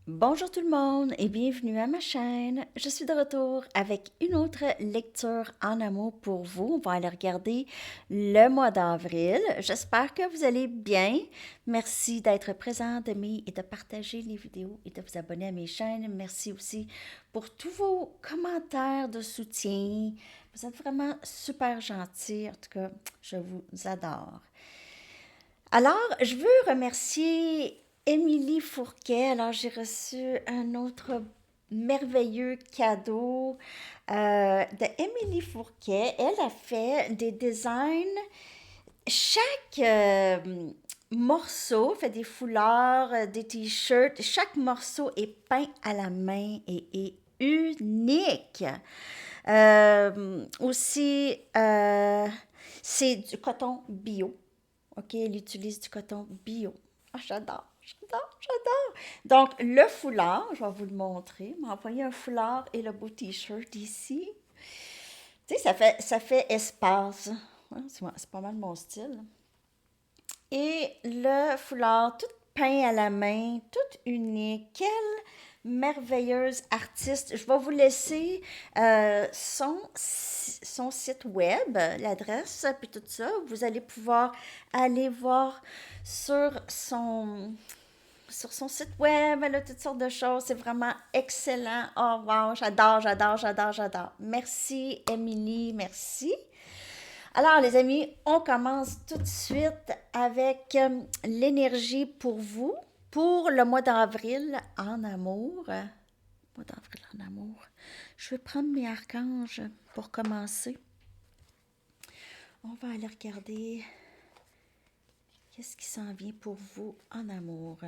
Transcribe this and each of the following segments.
Bonjour tout le monde et bienvenue à ma chaîne. Je suis de retour avec une autre lecture en amour pour vous. On va aller regarder le mois d'avril. J'espère que vous allez bien. Merci d'être présent, d'aimer et de partager les vidéos et de vous abonner à mes chaînes. Merci aussi pour tous vos commentaires de soutien. Vous êtes vraiment super gentils. En tout cas, je vous adore. Alors, je veux remercier Émilie Fourquet. Alors, j'ai reçu un autre merveilleux cadeau de Émilie Fourquet. Elle a fait des designs. Chaque morceau fait des foulards, des t-shirts. Chaque morceau est peint à la main et est unique. Aussi, c'est du coton bio. OK, elle utilise du coton bio. Ah, j'adore, j'adore, j'adore. Donc, le foulard, je vais vous le montrer. M'a envoyé un foulard et le beau t-shirt ici. Tu sais, ça fait espace. Ouais, c'est pas mal mon style. Et le foulard, tout peint à la main, tout unique. Quelle merveilleuse artiste. Je vais vous laisser son site web, l'adresse, puis tout ça. Vous allez pouvoir aller voir sur son site web. Elle a toutes sortes de choses. C'est vraiment excellent. Oh, wow, j'adore, j'adore, j'adore, j'adore. Merci, Émilie, merci. Alors, les amis, on commence tout de suite avec l'énergie pour vous, pour le mois d'avril en amour. Mois d'avril en amour. Je vais prendre mes archanges pour commencer. On va aller regarder qu'est-ce qui s'en vient pour vous en amour.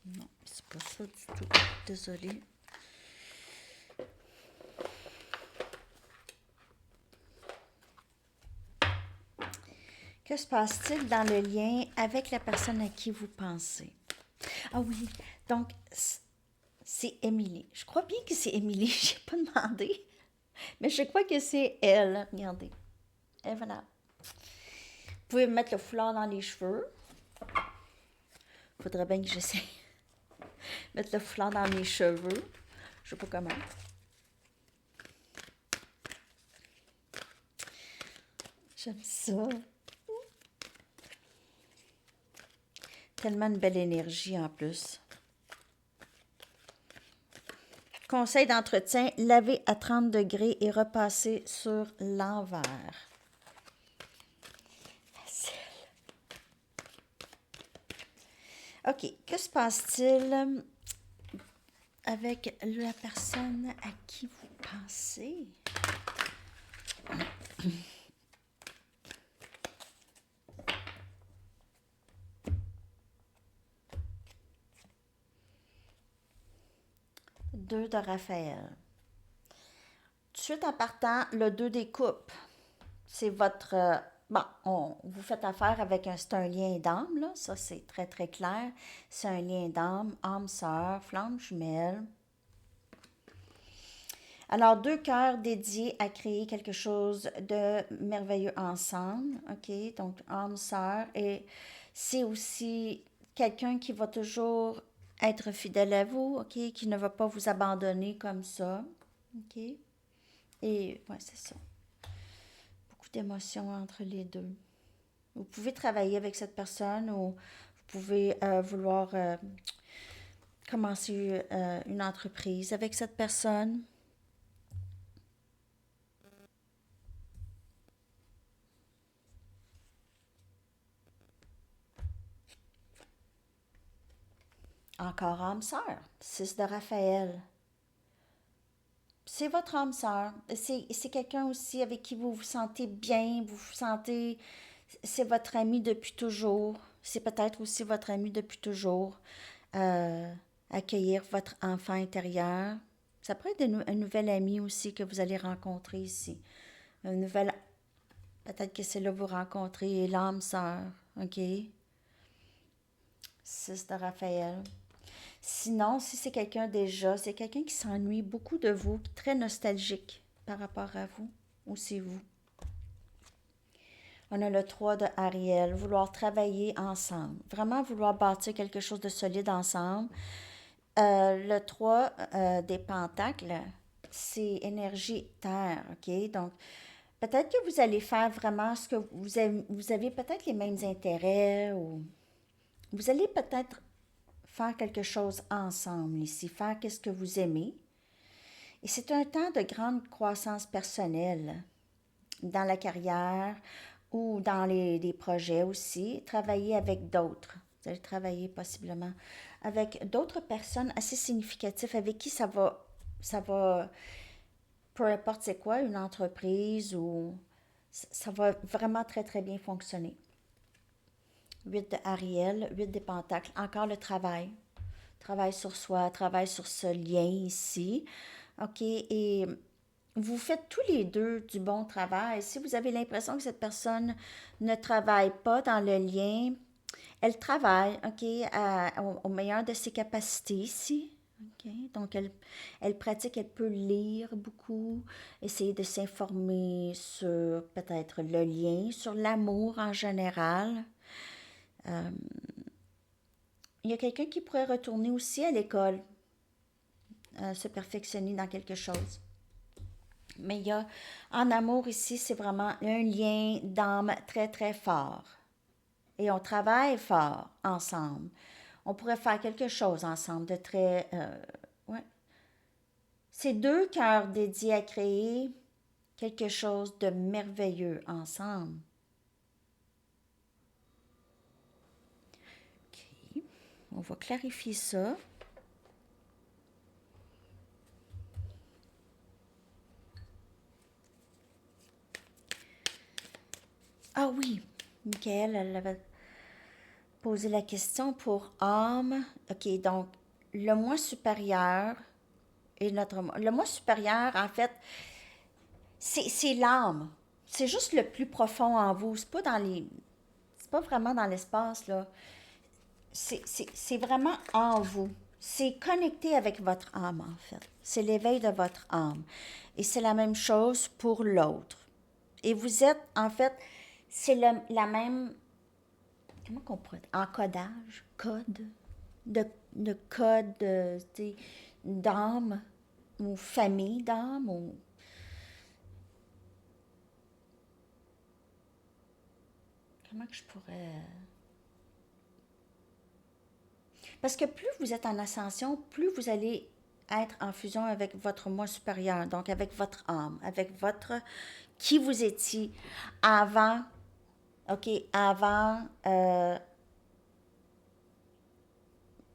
Non, c'est pas ça du tout. Désolée. Que se passe-t-il dans le lien avec la personne à qui vous pensez? Ah oui, donc c'est Émilie. Je crois bien que c'est Émilie. Je n'ai pas demandé. Mais je crois que c'est elle. Regardez. Et voilà. Vous pouvez mettre le foulard dans les cheveux. Faudrait bien que j'essaie de mettre le foulard dans mes cheveux. Je sais pas comment. J'aime ça. Tellement une belle énergie en plus. Conseil d'entretien, laver à 30 degrés et repasser sur l'envers. Facile. OK, que se passe-t-il avec la personne à qui vous pensez? Deux de Raphaël. Tout de suite en partant, le 2 des coupes. C'est votre... bon, vous faites affaire avec c'est un lien d'âme, là. Ça, c'est très, très clair. C'est un lien d'âme, âme sœur, flamme jumelle. Alors, deux cœurs dédiés à créer quelque chose de merveilleux ensemble. OK? Donc, âme sœur. Et c'est aussi quelqu'un qui va toujours être fidèle à vous, OK? Qui ne va pas vous abandonner comme ça. OK? Et, ouais, c'est ça. Beaucoup d'émotions entre les deux. Vous pouvez travailler avec cette personne ou vous pouvez vouloir commencer une entreprise avec cette personne. Encore âme sœur, 6 de Raphaël. C'est votre âme sœur. C'est quelqu'un aussi avec qui vous vous sentez bien, vous vous sentez... C'est votre ami depuis toujours. C'est peut-être aussi votre ami depuis toujours. Euh, Accueillir votre enfant intérieur. Ça pourrait être un nouvel ami aussi que vous allez rencontrer ici. Un nouvel... Peut-être que c'est là que vous rencontrez l'âme sœur. OK? 6 de Raphaël. Sinon, si c'est quelqu'un déjà, c'est quelqu'un qui s'ennuie beaucoup de vous, très nostalgique par rapport à vous, ou c'est vous. On a le 3 de Ariel, vouloir travailler ensemble, vraiment vouloir bâtir quelque chose de solide ensemble. le 3 des pentacles, c'est énergie terre, OK? Donc, peut-être que vous allez faire vraiment ce que vous avez peut-être les mêmes intérêts ou vous allez peut-être faire quelque chose ensemble ici, faire qu'est-ce que vous aimez. Et c'est un temps de grande croissance personnelle dans la carrière ou dans les projets aussi. Travailler avec d'autres. Vous allez travailler possiblement avec d'autres personnes assez significatives avec qui ça va, peu importe c'est quoi, une entreprise ou ça va vraiment très très bien fonctionner. 8 de Ariel, 8 des Pentacles, encore le travail. Travail sur soi, travail sur ce lien ici. OK, et vous faites tous les deux du bon travail. Si vous avez l'impression que cette personne ne travaille pas dans le lien, elle travaille, OK, au meilleur de ses capacités ici. OK, donc elle pratique, elle peut lire beaucoup, essayer de s'informer sur peut-être le lien, sur l'amour en général. Euh, il y a quelqu'un qui pourrait retourner aussi à l'école, se perfectionner dans quelque chose. Mais il y a, en amour ici, c'est vraiment un lien d'âme très, très fort. Et on travaille fort ensemble. On pourrait faire quelque chose ensemble de très... ouais. C'est deux cœurs dédiés à créer quelque chose de merveilleux ensemble. OK. On va clarifier ça. Ah oui, Michael, elle avait posé la question pour âme. OK, donc le moi supérieur et notre moi. Le moi supérieur, en fait, c'est l'âme. C'est juste le plus profond en vous. C'est pas dans les. C'est pas vraiment dans l'espace, là. C'est vraiment en vous. C'est connecté avec votre âme, en fait. C'est l'éveil de votre âme. Et c'est la même chose pour l'autre. Et vous êtes, en fait, c'est la même, comment qu'on pourrait, encodage, code, de, de code d'âme, ou famille d'âme, ou comment que je pourrais... Parce que plus vous êtes en ascension, plus vous allez être en fusion avec votre moi supérieur, donc avec votre âme, avec votre qui vous étiez avant, ok, avant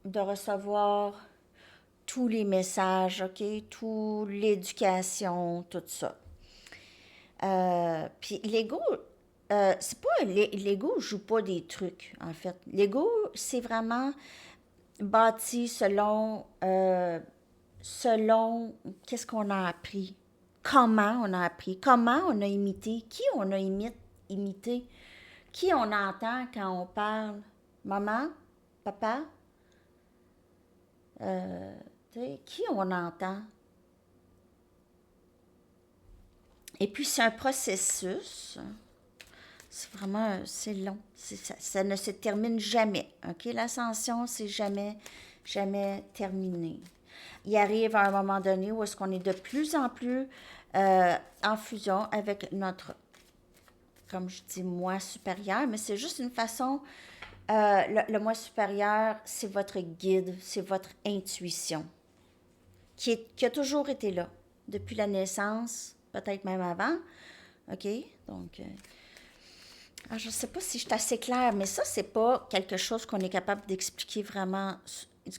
de recevoir tous les messages, ok, toute l'éducation, tout ça. Puis l'ego, c'est pas l'ego joue pas des trucs en fait. L'ego, c'est vraiment bâti selon qu'est-ce qu'on a appris, comment on a appris, comment on a imité, qui on a imité, qui on entend quand on parle, maman, papa, euh, qui on entend. Et puis c'est un processus. C'est vraiment, c'est long. Ça ne se termine jamais. OK? L'ascension, c'est jamais, jamais terminé. Il arrive à un moment donné où est-ce qu'on est de plus en plus en fusion avec notre, comme je dis, moi supérieur, mais c'est juste une façon, le moi supérieur, c'est votre guide, c'est votre intuition, qui a toujours été là, depuis la naissance, peut-être même avant. OK? Donc, je ne sais pas si je suis assez claire, mais ça, c'est pas quelque chose qu'on est capable d'expliquer vraiment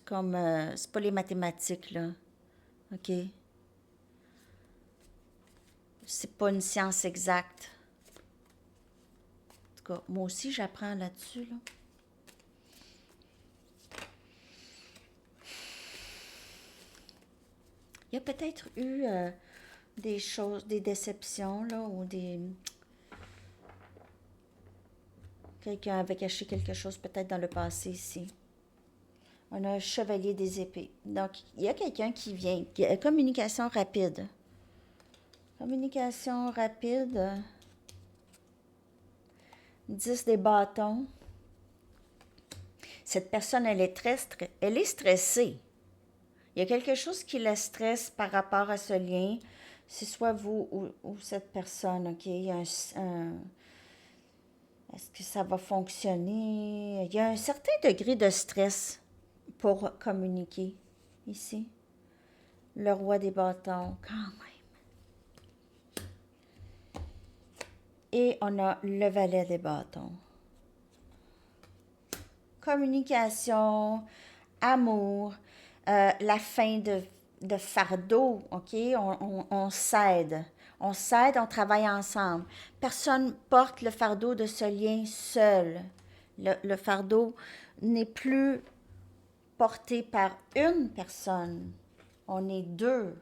comme... c'est pas les mathématiques, là. OK? C'est pas une science exacte. En tout cas, moi aussi, j'apprends là-dessus, là. Il y a peut-être eu des choses, des déceptions, là, ou des... Quelqu'un avait caché quelque chose peut-être dans le passé ici. On a un chevalier des épées. Donc, il y a quelqu'un qui vient. Communication rapide. Communication rapide. 10 des bâtons. Cette personne, elle est stressée. Il y a quelque chose qui la stresse par rapport à ce lien. C'est soit vous ou cette personne, OK? Il y a est-ce que ça va fonctionner? Il y a un certain degré de stress pour communiquer ici. Le roi des bâtons, quand même. Et on a le valet des bâtons. Communication, amour, la fin de fardeau, OK? On s'aide. On s'aide, on travaille ensemble. Personne porte le fardeau de ce lien seul. Le fardeau n'est plus porté par une personne. On est deux.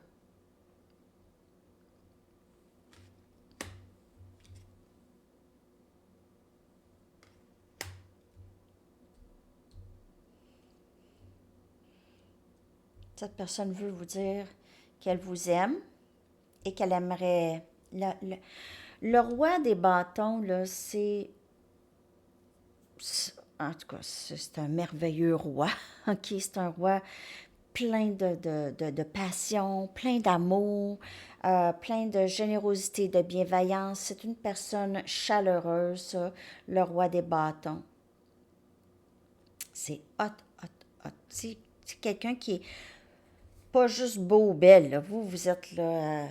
Cette personne veut vous dire qu'elle vous aime et qu'elle aimerait... Le roi des bâtons, là, en tout cas, c'est un merveilleux roi. OK, c'est un roi plein de passion, plein d'amour, plein de générosité, de bienveillance. C'est une personne chaleureuse, ça, le roi des bâtons. C'est hot, hot, hot. C'est quelqu'un qui est pas juste beau ou belle, là. Vous êtes là.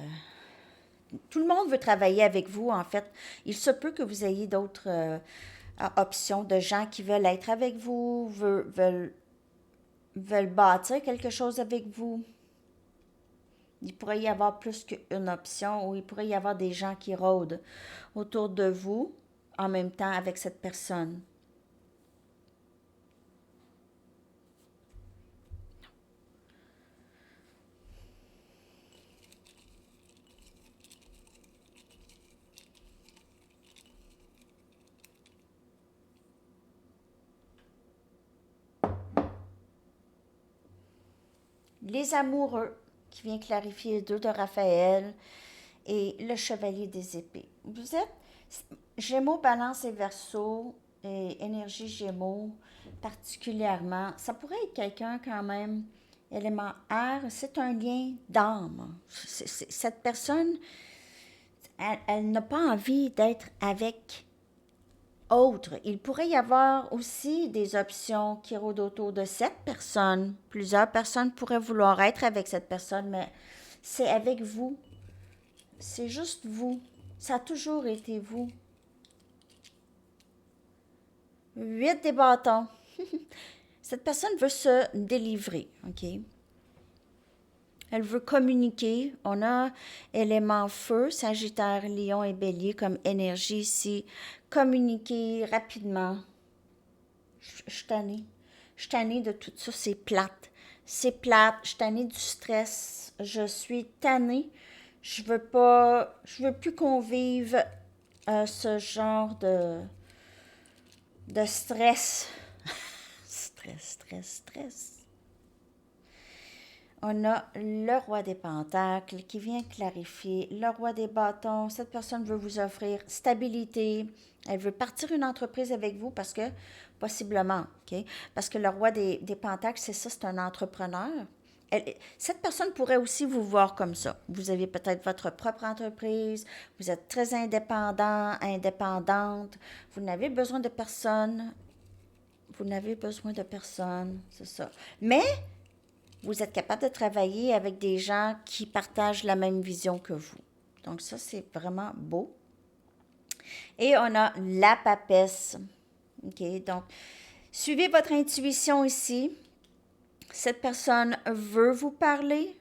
Tout le monde veut travailler avec vous, en fait. Il se peut que vous ayez d'autres options de gens qui veulent être avec vous, veulent bâtir quelque chose avec vous. Il pourrait y avoir plus qu'une option ou il pourrait y avoir des gens qui rôdent autour de vous en même temps avec cette personne. Les amoureux, qui vient clarifier les deux de Raphaël, et le chevalier des épées. Vous êtes Gémeaux, Balance et Verseau, et énergie Gémeaux particulièrement. Ça pourrait être quelqu'un quand même, élément air, c'est un lien d'âme. Cette personne, elle n'a pas envie d'être avec autre. Il pourrait y avoir aussi des options qui rôdent autour de cette personne. Plusieurs personnes pourraient vouloir être avec cette personne, mais c'est avec vous. C'est juste vous. Ça a toujours été vous. 8 des bâtons. Cette personne veut se délivrer, OK? Elle veut communiquer. On a élément feu, Sagittaire, Lion et Bélier comme énergie ici. Communiquer rapidement. Je suis tannée. Je suis tannée de tout ça. C'est plate. C'est plate. Je suis tannée du stress. Je suis tannée. Je veux plus qu'on vive ce genre de stress. Stress, stress, stress. On a le roi des pentacles qui vient clarifier. Le roi des bâtons, cette personne veut vous offrir stabilité. Elle veut partir une entreprise avec vous parce que, possiblement, OK? Parce que le roi des pentacles, c'est ça, c'est un entrepreneur. Cette personne pourrait aussi vous voir comme ça. Vous avez peut-être votre propre entreprise, vous êtes très indépendant, indépendante, vous n'avez besoin de personne, vous n'avez besoin de personne, c'est ça. Mais vous êtes capable de travailler avec des gens qui partagent la même vision que vous. Donc ça, c'est vraiment beau. Et on a la papesse. OK, donc suivez votre intuition ici. Cette personne veut vous parler.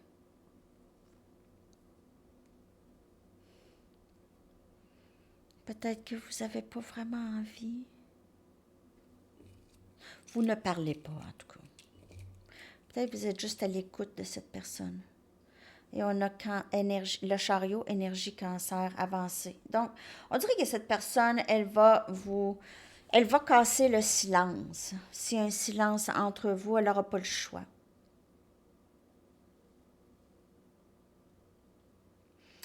Peut-être que vous n'avez pas vraiment envie. Vous ne parlez pas, en tout cas. Peut-être que vous êtes juste à l'écoute de cette personne. Et on a le chariot, énergie cancer avancée. Donc, on dirait que cette personne, elle va casser le silence. S'il y a un silence entre vous, elle n'aura pas le choix.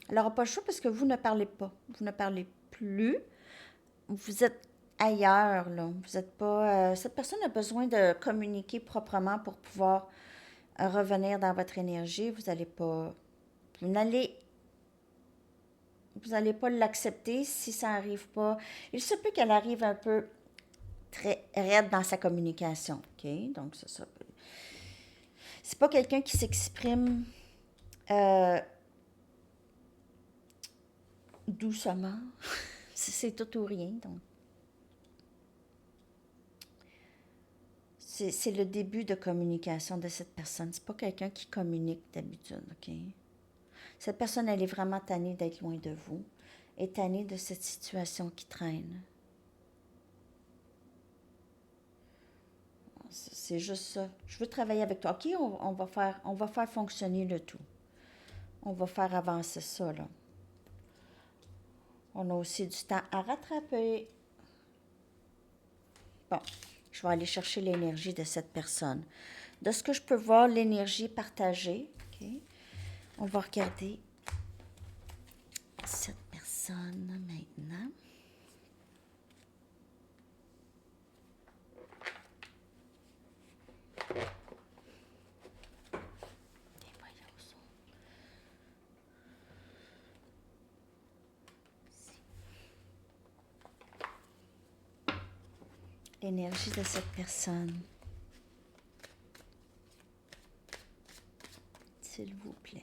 Elle n'aura pas le choix parce que vous ne parlez pas. Vous ne parlez plus. Vous êtes ailleurs, là. Vous êtes pas... cette personne a besoin de communiquer proprement pour pouvoir revenir dans votre énergie, vous n'allez, vous n'allez pas l'accepter si ça n'arrive pas. Il se peut qu'elle arrive un peu très raide dans sa communication, ok? Donc, c'est ça. C'est pas quelqu'un qui s'exprime euh, doucement. C'est tout ou rien, donc. C'est le début de communication de cette personne. C'est pas quelqu'un qui communique d'habitude, ok? Cette personne, elle est vraiment tannée d'être loin de vous, est tannée de cette situation qui traîne. C'est juste ça. Je veux travailler avec toi. OK, on va faire fonctionner le tout. On va faire avancer ça, là. On a aussi du temps à rattraper. Bon, je vais aller chercher l'énergie de cette personne. De ce que je peux voir, l'énergie partagée. OK. On va regarder cette personne maintenant. Et voyons ça. L'énergie de cette personne. S'il vous plaît.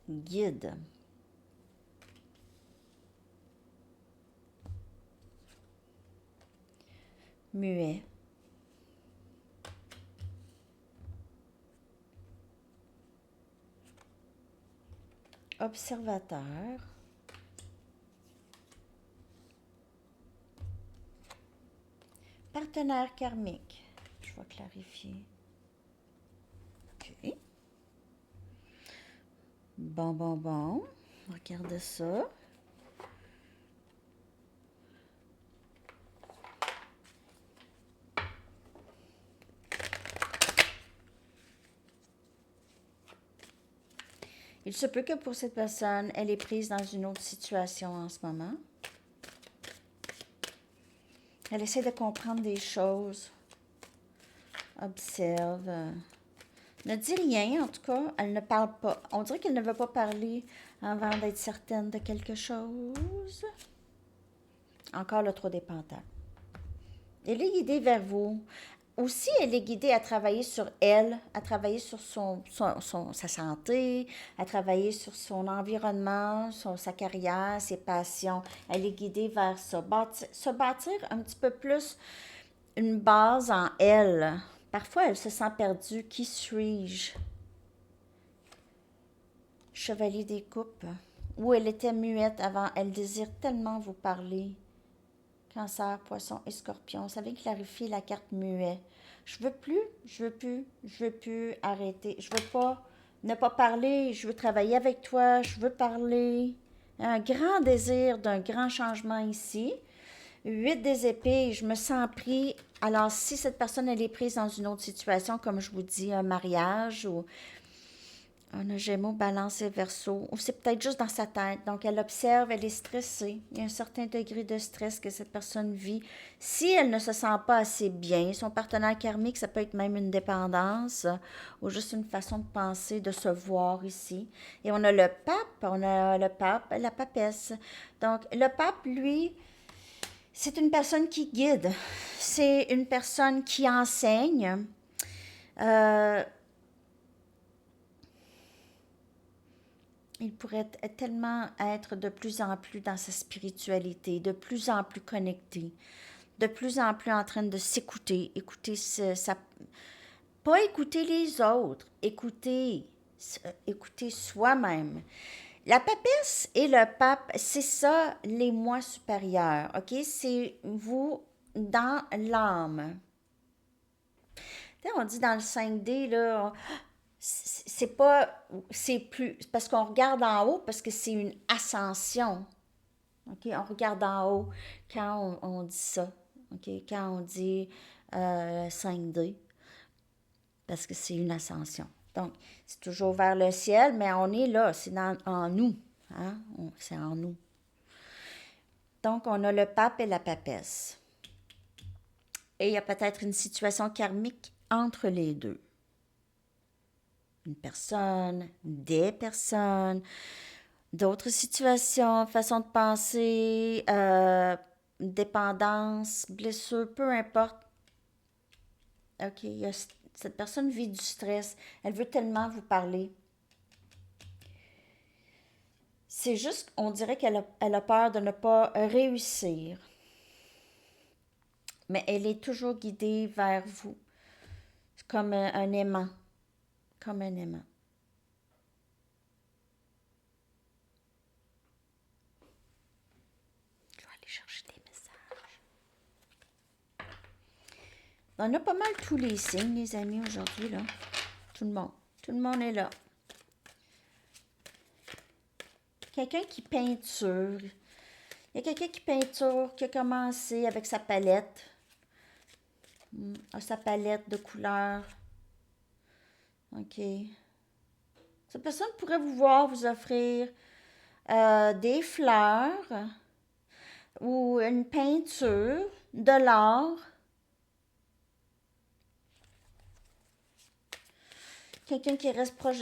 Guide. Muet. Observateur. Partenaire karmique. Je vais clarifier. OK. Bon. Regarde ça. Il se peut que pour cette personne, elle est prise dans une autre situation en ce moment. Elle essaie de comprendre des choses. Observe. Ne dit rien, en tout cas. Elle ne parle pas. On dirait qu'elle ne veut pas parler avant d'être certaine de quelque chose. Encore le 3 des Pentacle. Elle est guidée vers vous. Aussi, elle est guidée à travailler sur elle, à travailler sur sa santé, à travailler sur son environnement, sa carrière, ses passions. Elle est guidée vers ça. Se bâtir un petit peu plus une base en elle. Parfois, elle se sent perdue. Qui suis-je? Chevalier des coupes. Où elle était muette avant. Elle désire tellement vous parler. Cancer, poisson et scorpion. Ça vient clarifier la carte muet. Je veux plus arrêter. Je veux pas ne pas parler. Je veux travailler avec toi. Je veux parler. Un grand désir d'un grand changement ici. 8 des épées, je me sens pris. Alors, si cette personne, elle est prise dans une autre situation, comme je vous dis, un mariage ou on a Gémeaux, Balance et Verseau, ou c'est peut-être juste dans sa tête. Donc, elle observe, elle est stressée. Il y a un certain degré de stress que cette personne vit. Si elle ne se sent pas assez bien, son partenaire karmique, ça peut être même une dépendance ou juste une façon de penser, de se voir ici. Et on a le pape, la papesse. Donc, le pape, lui, c'est une personne qui guide. C'est une personne qui enseigne. Euh, Il pourrait tellement être de plus en plus dans sa spiritualité, de plus en plus connecté, de plus en plus en train de s'écouter, pas écouter les autres, écouter soi-même. La papesse et le pape, c'est ça les moi supérieurs, ok? C'est vous dans l'âme. On dit dans le 5D, là, c'est pas, c'est plus, parce qu'on regarde en haut, parce que c'est une ascension. OK? On regarde en haut quand on dit ça. OK? Quand on dit 5D, parce que c'est une ascension. Donc, c'est toujours vers le ciel, mais on est là, c'est en nous. Hein? C'est en nous. Donc, on a le pape et la papesse. Et il y a peut-être une situation karmique entre les deux. Une personne, des personnes, d'autres situations, façon de penser, dépendance, blessure, peu importe. OK, cette personne vit du stress. Elle veut tellement vous parler. C'est juste, on dirait elle a peur de ne pas réussir. Mais elle est toujours guidée vers vous, comme un aimant. Comme un aimant. Je vais aller chercher des messages. On a pas mal tous les signes, les amis, aujourd'hui, là. Tout le monde. Tout le monde est là. Quelqu'un qui peinture. Il y a quelqu'un qui peinture, qui a commencé avec sa palette. Sa palette de couleurs. OK. Cette personne pourrait vous voir vous offrir des fleurs ou une peinture, de l'art. Quelqu'un qui reste proche,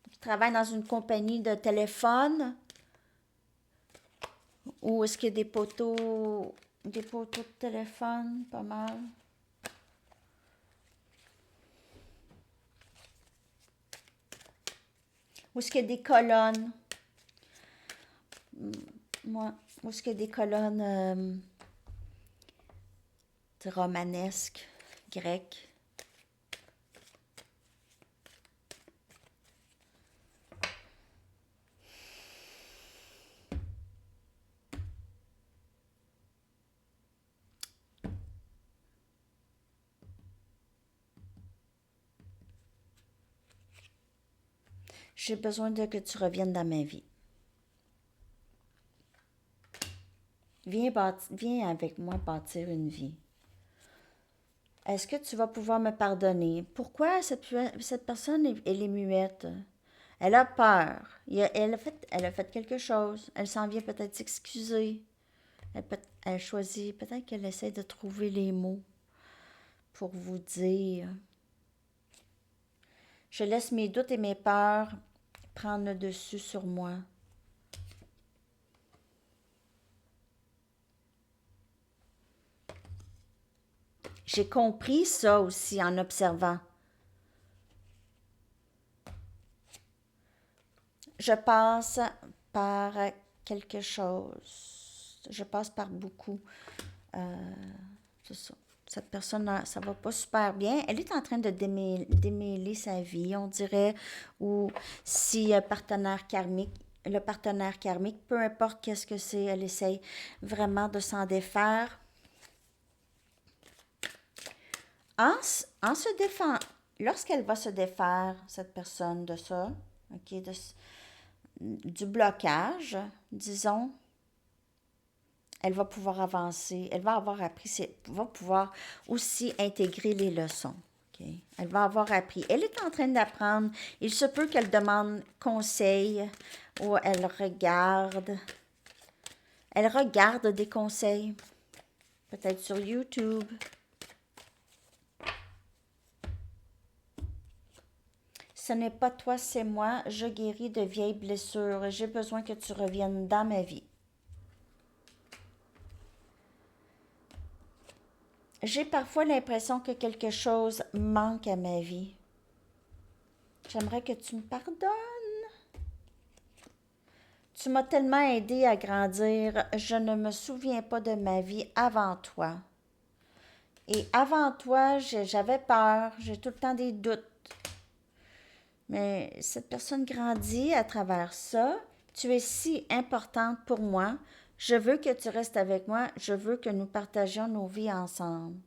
qui travaille dans une compagnie de téléphone. Ou est-ce qu'il y a des poteaux de téléphone, pas mal. Ou est-ce qu'il y a des colonnes? Moi, ou est-ce qu'il y a des colonnes romanesques, grecques? J'ai besoin de que tu reviennes dans ma vie. Viens avec moi bâtir une vie. Est-ce que tu vas pouvoir me pardonner? Pourquoi cette personne, elle est muette? Elle a peur. Elle a fait quelque chose. Elle s'en vient peut-être s'excuser. Elle choisit, peut-être qu'elle essaie de trouver les mots pour vous dire. Je laisse mes doutes et mes peurs prendre le dessus sur moi. J'ai compris ça aussi en observant. Je passe par quelque chose. Je passe par beaucoup. C'est ça. Cette personne, ça va pas super bien. Elle est en train de démêler sa vie, on dirait, ou si un partenaire karmique, le partenaire karmique, peu importe qu'est-ce que c'est, elle essaye vraiment de s'en défaire. En se défend, lorsqu'elle va se défaire, cette personne, de ça, ok, du blocage, disons, elle va pouvoir avancer, elle va avoir appris, va pouvoir aussi intégrer les leçons. Okay? Elle va avoir appris. Elle est en train d'apprendre. Il se peut qu'elle demande conseil ou elle regarde. Elle regarde des conseils, peut-être sur YouTube. Ce n'est pas toi, c'est moi. Je guéris de vieilles blessures. J'ai besoin que tu reviennes dans ma vie. J'ai parfois l'impression que quelque chose manque à ma vie. J'aimerais que tu me pardonnes. Tu m'as tellement aidé à grandir, je ne me souviens pas de ma vie avant toi. Et avant toi, j'avais peur, j'ai tout le temps des doutes. Mais cette personne grandit à travers ça. Tu es si importante pour moi. Je veux que tu restes avec moi. Je veux que nous partagions nos vies ensemble.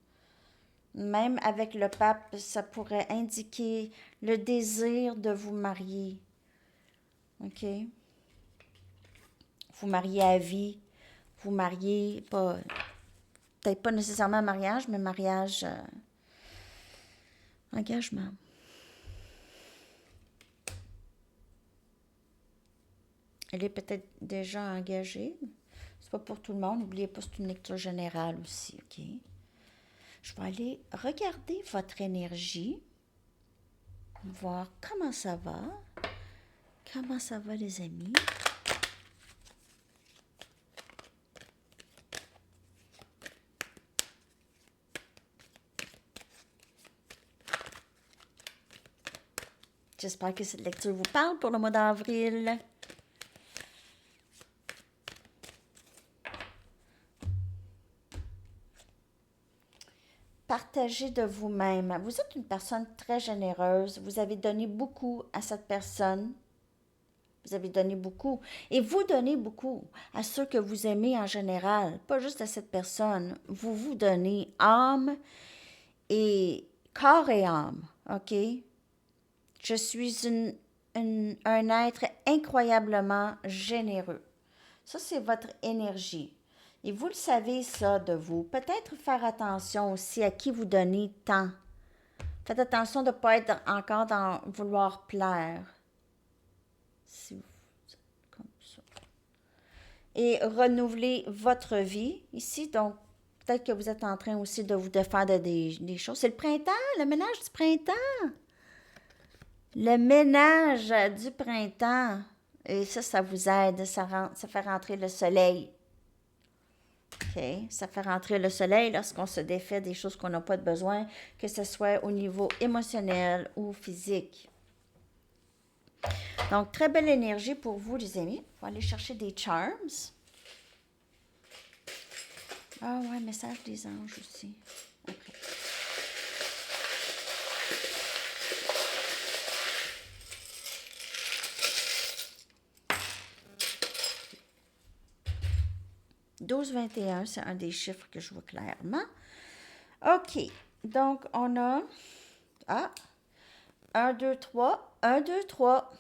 Même avec le pape, ça pourrait indiquer le désir de vous marier. OK? Vous marier à vie. Vous marier, pas peut-être pas nécessairement mariage, mais mariage, engagement. Elle est peut-être déjà engagée. C'est pas pour tout le monde. N'oubliez pas, c'est une lecture générale aussi, OK? Je vais aller regarder votre énergie, voir comment ça va. Comment ça va, les amis? J'espère que cette lecture vous parle pour le mois d'avril. Partagez de vous-même. Vous êtes une personne très généreuse. Vous avez donné beaucoup à cette personne. Vous avez donné beaucoup. Et vous donnez beaucoup à ceux que vous aimez en général, pas juste à cette personne. Vous vous donnez âme et corps et âme, OK? Je suis un être incroyablement généreux. Ça, c'est votre énergie. Et vous le savez, ça, de vous. Peut-être faire attention aussi à qui vous donnez tant. Faites attention de ne pas être encore dans vouloir plaire. Si vous êtes comme ça. Et renouveler votre vie ici. Donc, peut-être que vous êtes en train aussi de vous défaire de des choses. C'est le printemps, le ménage du printemps. Le ménage du printemps. Et ça vous aide. Ça fait rentrer le soleil. OK? Ça fait rentrer le soleil lorsqu'on se défait des choses qu'on n'a pas de besoin, que ce soit au niveau émotionnel ou physique. Donc, très belle énergie pour vous, les amis. On va aller chercher des charms. Ah ouais, message des anges aussi. Après. « 12-21 », c'est un des chiffres que je vois clairement. OK. Donc, on a... Ah! 1, 2, 3. 1, 2, 3.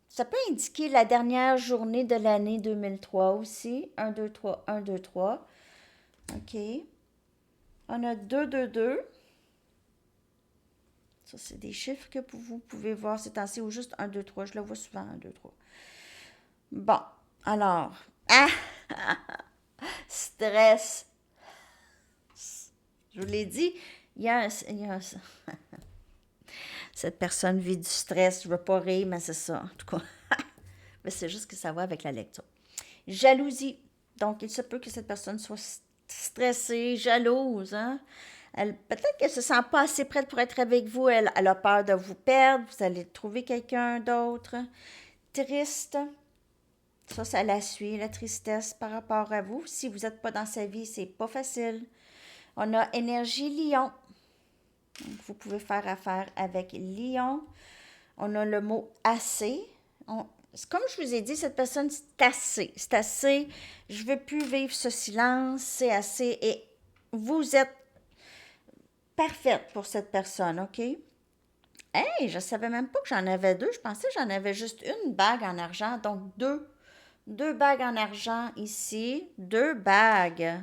Ça peut indiquer la dernière journée de l'année 2003 aussi. 1, 2, 3, 1, 2, 3. OK. On a 2, 2, 2. Ça, c'est des chiffres que vous pouvez voir ces temps-ci, ou juste 1, 2, 3. Je le vois souvent, 1, 2, 3. Bon, alors. Ah! Stress. Je vous l'ai dit, il y a cette personne vit du stress. Je ne veux pas rire, mais c'est ça, en tout cas. Mais c'est juste que ça va avec la lecture. Jalousie. Donc, il se peut que cette personne soit stressée, jalouse. Hein? Peut-être qu'elle ne se sent pas assez prête pour être avec vous. Elle a peur de vous perdre. Vous allez trouver quelqu'un d'autre. Triste. Ça la suit, la tristesse par rapport à vous. Si vous n'êtes pas dans sa vie, c'est pas facile. On a énergie lion. Donc, vous pouvez faire affaire avec lion. On a le mot assez. Comme je vous ai dit, cette personne, c'est assez. C'est assez. Je ne veux plus vivre ce silence. C'est assez. Et vous êtes parfaite pour cette personne, OK? Hey, je ne savais même pas que j'en avais deux. Je pensais que j'en avais juste une bague en argent. Donc, deux. Deux bagues en argent ici. Deux bagues.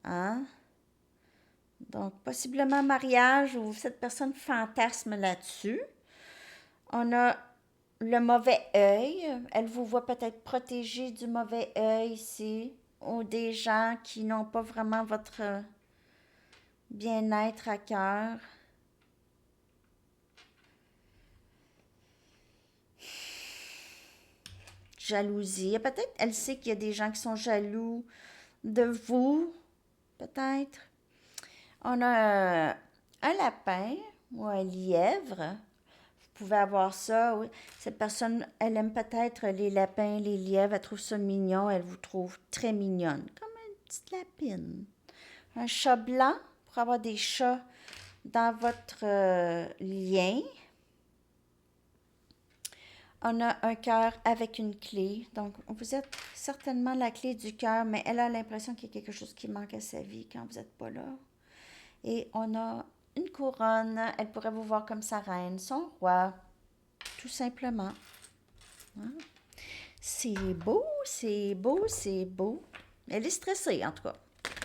Hein? Donc, possiblement mariage ou cette personne fantasme là-dessus. On a le mauvais œil. Elle vous voit peut-être protégée du mauvais œil ici. Ou des gens qui n'ont pas vraiment votre bien-être à cœur. Jalousie. Peut-être elle sait qu'il y a des gens qui sont jaloux de vous. Peut-être. On a un lapin ou un lièvre. Vous pouvez avoir ça, oui. Cette personne, elle aime peut-être les lapins, les lièvres. Elle trouve ça mignon. Elle vous trouve très mignonne. Comme une petite lapine. Un chat blanc, pour avoir des chats dans votre lien. On a un cœur avec une clé. Donc, vous êtes certainement la clé du cœur, mais elle a l'impression qu'il y a quelque chose qui manque à sa vie quand vous n'êtes pas là. Et on a une couronne. Elle pourrait vous voir comme sa reine, son roi, tout simplement. Hein? C'est beau, c'est beau, c'est beau. Elle est stressée, en tout cas.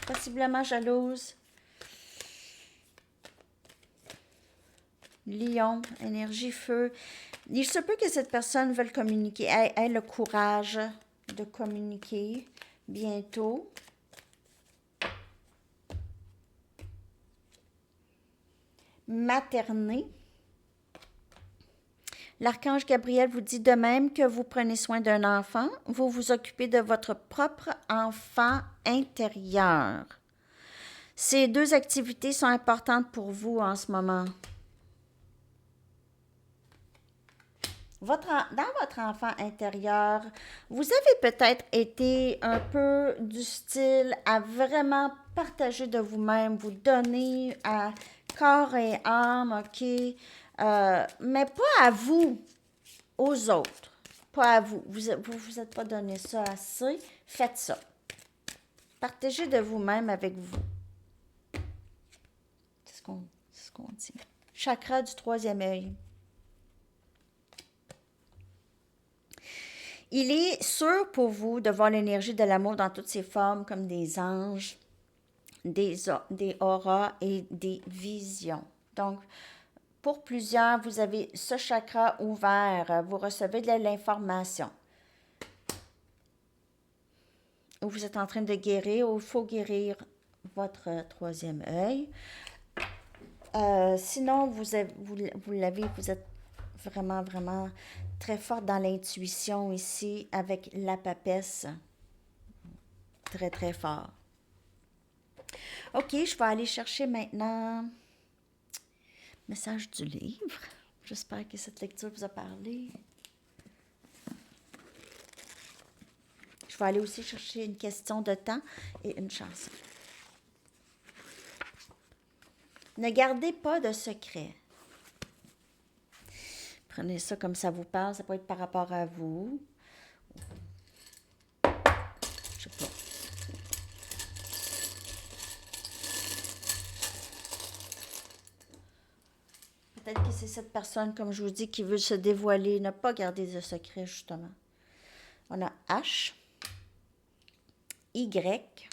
possiblement jalouse. Lion, énergie feu. Il se peut que cette personne veuille communiquer, ait le courage de communiquer bientôt. Materner. L'archange Gabriel vous dit de même que vous prenez soin d'un enfant, vous vous occupez de votre propre enfant intérieur. Ces deux activités sont importantes pour vous en ce moment. Dans votre enfant intérieur, vous avez peut-être été un peu du style à vraiment partager de vous-même, vous donner à corps et âme, OK? Mais pas à vous, aux autres. Pas à vous. Vous êtes pas donné ça assez. Faites ça. Partagez de vous-même avec vous. C'est ce qu'on dit. Chakra du troisième œil. Il est sûr pour vous de voir l'énergie de l'amour dans toutes ses formes, comme des anges, des auras et des visions. Donc, pour plusieurs, vous avez ce chakra ouvert, vous recevez de l'information. Ou vous êtes en train de guérir, ou il faut guérir votre troisième œil. Sinon, vous êtes vraiment, vraiment très fort dans l'intuition ici avec la papesse. Très, très fort. OK, je vais aller chercher maintenant message du livre. J'espère que cette lecture vous a parlé. Je vais aller aussi chercher une question de temps et une chanson. Ne gardez pas de secret. Prenez ça comme ça vous parle. Ça peut être par rapport à vous. Je sais pas. Peut-être que c'est cette personne, comme je vous dis, qui veut se dévoiler, ne pas garder de secret, justement. On a H, Y,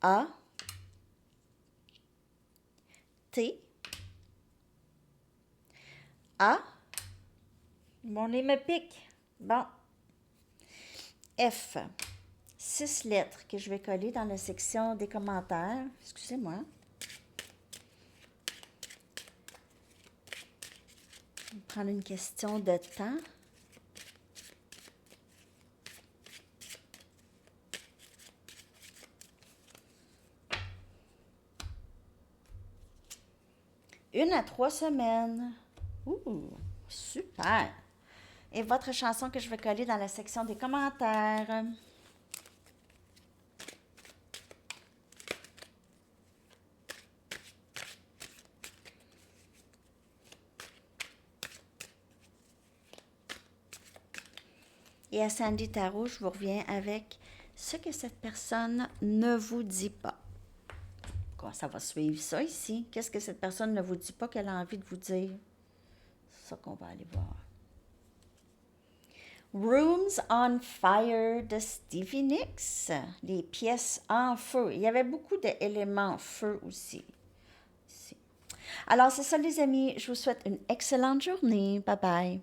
A, T, A. Mon nez me pique. Bon. F. 6 lettres que je vais coller dans la section des commentaires. Excusez-moi. Je vais prendre une question de temps. Une à 3 semaines. Ouh, super. Et votre chanson que je vais coller dans la section des commentaires. Et à Sandy Tarot, je vous reviens avec ce que cette personne ne vous dit pas. Quoi, ça va suivre ça ici. Qu'est-ce que cette personne ne vous dit pas qu'elle a envie de vous dire? C'est ça qu'on va aller voir. Rooms on Fire de Stevie Nicks. Les pièces en feu. Il y avait beaucoup d'éléments feu aussi. Ici. Alors, c'est ça les amis. Je vous souhaite une excellente journée. Bye bye.